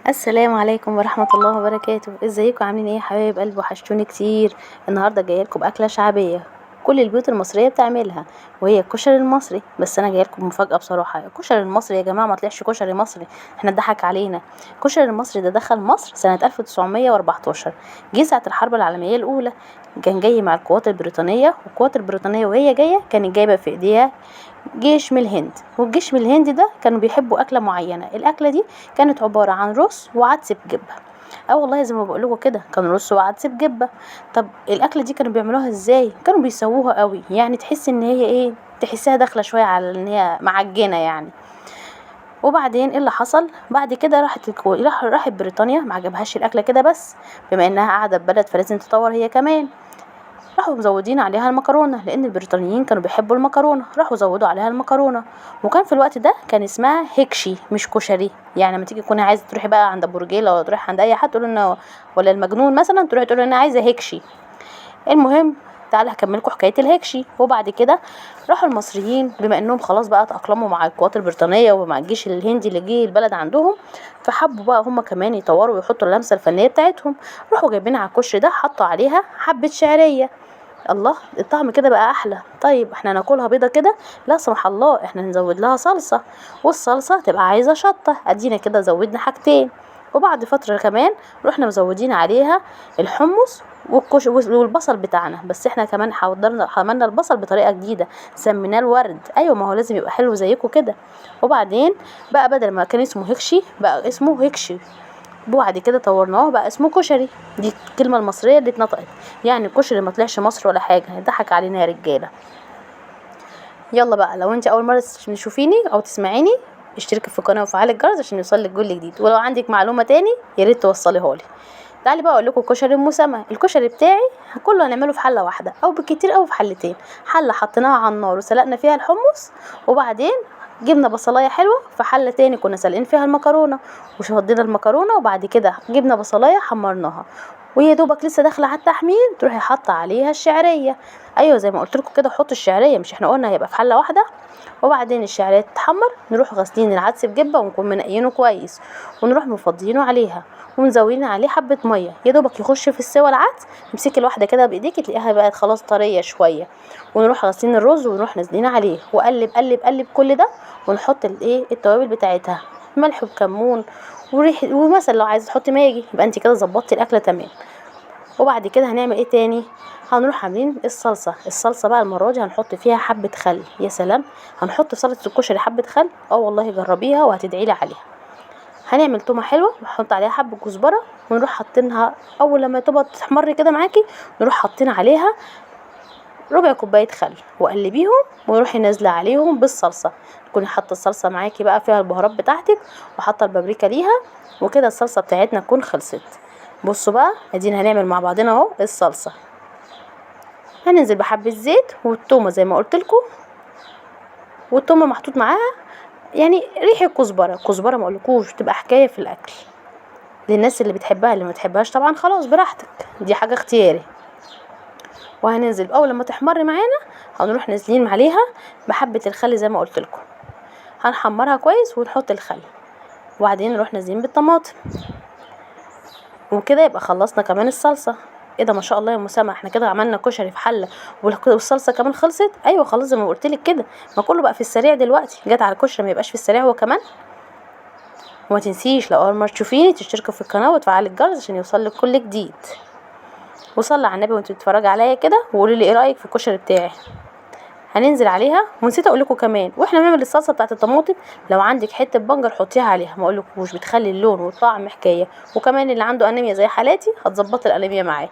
السلام عليكم ورحمة الله وبركاته. ازيكم عاملين ايه يا حبايب قلبي؟ وحشتوني كتير. النهارده جايه لكم باكله شعبيه كل البيوت المصريه بتعملها، وهي الكشري المصري. بس انا جايه لكم مفاجاه بصراحه. الكشري المصري يا جماعه ما طلعش كشري مصري، احنا اتضحك علينا. الكشري المصري ده دخل مصر سنه 1914، جه ساعه الحرب العالميه الاولى. كان جاي مع القوات البريطانيه، والقوات البريطانيه وهي جايه كانت جايبه في ايديها جيش من الهند، والجيش من الهند ده كانوا بيحبوا أكلة معينة. الأكلة دي كانت عبارة عن رز وعدس بجبة. اه والله زي ما بقولكوا كده، كان رز وعدس بجبة. طب الأكلة دي كانوا بيعملوها ازاي؟ كانوا بيسووها قوي، يعني تحس ان هي ايه، تحسها داخلة شوية على ان هي معجنة يعني. وبعدين ايه اللي حصل بعد كده؟ راحت بريطانيا، ما عجبهاش الاكله كده بس، بما انها قاعده في بلد فلازم تطور هي كمان. راحوا مزودين عليها المكرونه، لان البريطانيين كانوا بيحبوا المكرونه، راحوا زودوا عليها المكرونه. وكان في الوقت ده كان اسمها هيكشي مش كشري. يعني لما تيجي تكوني عايزه تروحي بقى عند برجيله ولا تروحي عند اي حد تقول انه، ولا المجنون مثلا، تروحي تقول انا عايزه هيكشي. المهم، تعالى هكملكوا حكايه الهيكشي. وبعد كده راحوا المصريين بما انهم خلاص بقى تأقلموا مع القوات البريطانيه ومع الجيش الهندي اللي جه البلد عندهم، فحبوا بقى هم كمان يطوروا ويحطوا اللمسه الفنيه بتاعتهم. راحوا جايبين على الكشري ده حطوا عليها حبه شعريه. الله، الطعم كده بقى احلى. طيب احنا ناكلها بيضه كده؟ لا سمح الله، احنا نزود لها صلصه، والصلصه تبقى عايزه شطه. ادينا كده زودنا حاجتين. وبعد فتره كمان رحنا مزودين عليها الحمص والبصل بتاعنا. بس احنا كمان عملنا البصل بطريقه جديده، سميناه الورد. ايوه، ما هو لازم يبقى حلو زيكم كده. وبعدين بقى بدل ما كان اسمه هكشي بقى اسمه هكشي. وبعد كده طورناه بقى اسمه كشري. دي الكلمة المصرية اللي اتنطقت. يعني الكشري ما طلعش مصر ولا حاجة، ضحك علينا يا رجالة. يلا بقى، لو انت اول مرة تشوفيني او تسمعيني، اشتركي في القناة وفعلي الجرس عشان يوصلك كل جديد. ولو عندك معلومة تاني يا ريت توصليها لي. تعالي بقى اقول لكم الكشري ام سما. الكشري بتاعي كله هنعمله في حله واحده او بالكتير قوي في حلتين. حله حطيناها على النار وسلقنا فيها الحمص، وبعدين جبنا بصلايه حلوه في حله تاني كنا سالقين فيها المكرونه، وشفضينا المكرونه، وبعد كده جبنا بصلايه حمرناها، ويا دوبك لسه داخله على التحمير تروحي حاطه عليها الشعريه. ايوه زي ما قلت لكم كده، حطوا الشعريه، مش احنا قلنا هيبقى في حله واحده؟ وبعدين الشعريه تتحمر، نروح غاسلين العدس بجبه ونكون منقيينه كويس، ونروح مفضيينه عليها، ومزودين عليه حبه ميه يا دوبك يخش في السوا العدس. تمسكي الواحده كده بايديك تلاقيها بقت خلاص طريه شويه، ونروح غاسلين الرز ونروح نازلين عليه، وقلب قلب قلب كل ده، ونحط الايه التوابل بتاعتها، ملح وكمون وريح. ومثلا لو عايزه تحطي ماجي يبقى انت كده ظبطتي الاكله تمام. وبعد كده هنعمل ايه تاني؟ هنروح عاملين الصلصه بقى. المره دي هنحط فيها حبه خل. يا سلام، هنحط في سلطه الكشري حبه خل. اه والله جربيها وهتدعيلي عليها. هنعمل تومه حلوه ونحط عليها حبه كزبره، ونروح حاطينها اول لما تبقى تحمر كده معاكي، نروح حاطين عليها ربع كوبايه خل وقلبيهم، وروحي نازله عليهم بالصلصه. تكوني حاطه الصلصه معاكي بقى فيها البهارات بتاعتك، وحاطه البابريكا ليها، وكده الصلصه بتاعتنا تكون خلصت. بصوا بقى، ادينا هنعمل مع بعضنا اهو الصلصه. هننزل بحبه زيت والتومه زي ما قلت لكم، والتومه محطوط معاها يعني ريحه كزبره. كزبره ما اقولكوش تبقى حكايه في الاكل، للناس اللي بتحبها. اللي ما تحبهاش طبعا خلاص براحتك، دي حاجه اختياري. وهننزل اول لما تحمر معانا هنروح نازلين عليها بحبه الخل زي ما قلت لكم. هنحمرها كويس ونحط الخل، وبعدين نروح نازلين بالطماطم، وكده يبقى خلصنا كمان الصلصه. ايه ده، ما شاء الله يا مسامح، احنا كده عملنا كشري في حله والصلصه كمان خلصت. ايوه خلاص زي ما قلت لك كده، ما كله بقى في السريع دلوقتي، جت على الكشري ما يبقاش في السريع هو كمان. وما تنسيش لو اول مره تشوفيني تشتركي في القناه وتفعلي الجرس عشان يوصلك كل جديد. وصلي على النبي وانت بتتفرجي عليا كده، وقولي لي ايه رايك في الكشري بتاعي. هننزل عليها، ونسيت اقول لكم كمان واحنا بنعمل الصلصه بتاعه الطماطم، لو عندك حته بنجر حطيها عليها، ما اقولكوش بتخلي اللون والطعم حكايه. وكمان اللي عنده انيميا زي حالاتي هتظبط الانيميا معاه.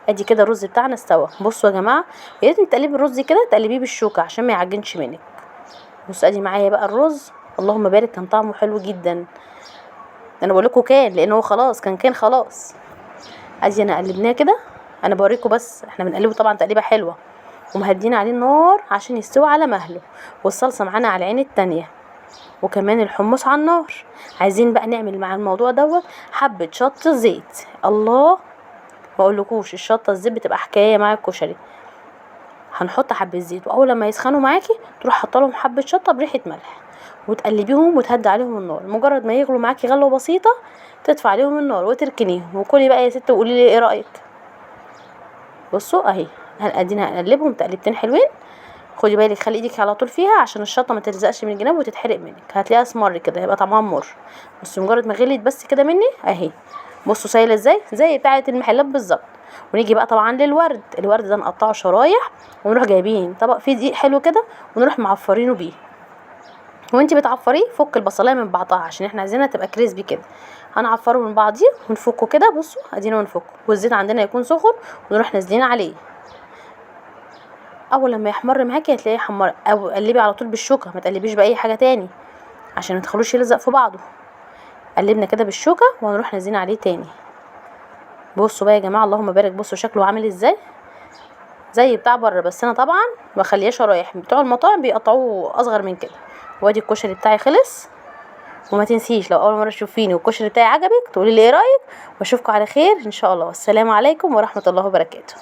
ادي كده الرز بتاعنا استوى. بصوا يا جماعه، يا ريت تقلبي الرز كده تقلبيه بالشوكه عشان ما يعجنش منك. بصوا ادي معايا بقى الرز، اللهم بارك، كان طعمه حلو جدا. انا بقول لكم كان، لان هو خلاص كان خلاص. ادي انا قلبناه كده، انا بوريكم بس احنا بنقلبه طبعا تقليبه حلوه، ومهدين عليه النار عشان يستوي على مهله. والصلصه معانا على العين التانية، وكمان الحمص على النار. عايزين بقى نعمل مع الموضوع دوت حبه شطه زيت. الله، ما اقولكوش الشطه الزيت بتبقى حكايه مع الكشري. هنحط حبه زيت، واول لما يسخنوا معاكي تروح حاطه لهم حبه شطه بريحه ملح، وتقلبيهم وتهدي عليهم النار. مجرد ما يغلوا معاكي غلوه بسيطه تطفي عليهم النار وتركنيهم، وكلي بقى يا ست وقولي لي ايه رايك. بصوا اهي ادينا هنقلبهم تقلبتين حلوين. خدي بالك خلي ايدك على طول فيها عشان الشطه ما تلزقش من الجناب وتتحرق منك، هتلاقيها اسمر كده هيبقى طعمها مر. بس مجرد ما غليت بس كده مني اهي، بصوا سايله ازاي زي بتاعه المحلات بالظبط. ونيجي بقى طبعا للورد. الورد ده نقطعه شرايح ونروح جايبين طبق فيه دقيق حلو كده ونروح معفرينه بيه. وانتي بتعفريه فك البصلايه من بعضها عشان احنا عايزينها تبقى كريسبي كده. هنعفره من بعضيه ونفكه كده. بصوا ادينا ونفكه والزيت عندنا يكون سخن ونروح نازلين عليه. اول لما يحمر معاكي هتلاقيه حمر، او قلبي على طول بالشوكه، ما تقلبيش باي حاجه تاني عشان ما تخلوش يلزق في بعضه. قلبنا كده بالشوكه وهنروح نازلين عليه تاني. بصوا بقى يا جماعه اللهم بارك، بصوا شكله عامل ازاي زي بتاع بره، بس انا طبعا بخليه شرايح. بتوع المطاعم بيقطعوه اصغر من كده. وادي الكشري بتاعي خلص. وما تنسيش لو اول مره تشوفيني والكشري بتاعي عجبك تقولي لي ايه رايك، واشوفكم على خير ان شاء الله. والسلام عليكم ورحمه الله وبركاته.